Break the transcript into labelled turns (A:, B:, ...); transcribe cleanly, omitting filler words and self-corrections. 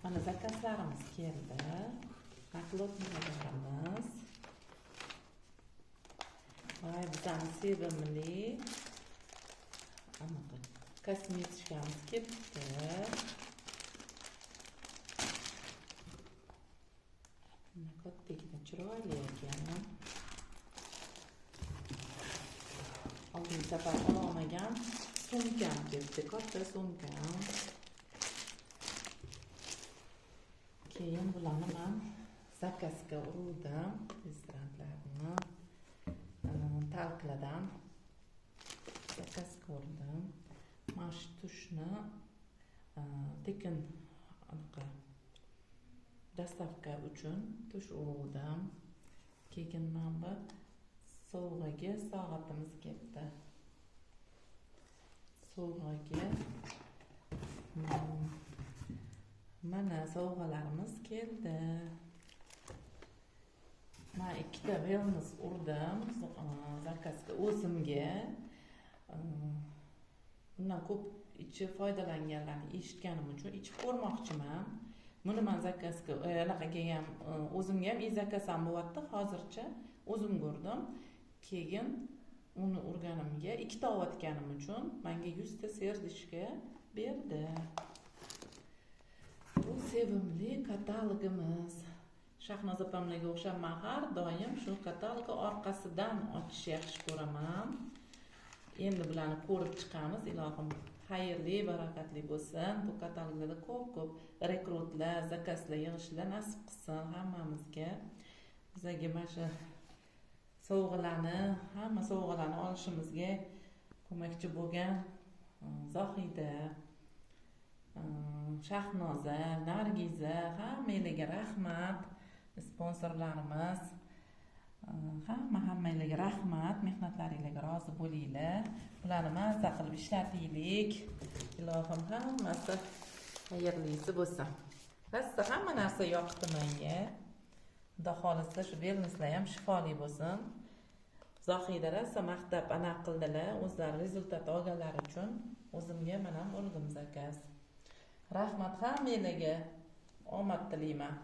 A: Mana zakazlarimiz keldi. Naklotlarimiz. Voy, bizani sevimli anaqa kosmetikamiz ketdi. Kattagina chiroyli ekan. Oldingi safar ololmagan sumkam ketdi, katta sumkam. Keyin bularni men zakazga urdim, restoranlarni talqladan zakazga urdim. Mana shu tushni tekin anaqa dastavka uchun tush urdim. Keyin mana sovg'aga soatimiz ketdi. Sovg'aga mana sovg'alarimiz keldi. Men ikkita wellness urdim zakazga o'zimga. Bundan ko'p ichib foydalanganlarni eshitganim uchun ichib ko'rmoqchiman. Buni men zakazga anaqaga ham o'zimga ham zakaz ham bo'lyapti. Hozircha o'zim ko'rdim. Keyin uni urganimga, ikkita ovatganim uchun menga 100 ta serdichka berdi. Bu sevimli katalogimiz. Shahnoz opamlarga o'xshab men har doim shu katalogni orqasidan ochishni yaxshi ko'raman. Endi bularni ko'rib chiqamiz. Ilohim xayrli, barakatli bo'lsin. Bu kataloglarda ko'p rekrutlar, zakazlar yig'ishlar nasib qilsin hammamizga. Bizga mana shu hamma sovg'alarni olishimizga ko'makchi bo'lgan Zohida, Shahnoza, Nargiza, hammanglarga rahmat. Sponsorlarimiz, hammanglarga rahmat. Mehnatlaringizga rozi bo'linglar. Bularni mazza qilib ishlatinglar. Ilohim hammasi xayrlisi bo'lsin. Rosa hamma narsa yoqdi menga. Xudo xolisa shu wellnesslar ham shifoli bo'lsin. Zohida rosa maqtab anaqa qildilar, o'zlari rezultat olganlari uchun o'zimga men ham urdim zakaz. Rahmat hammanglarga. Omad tilayman.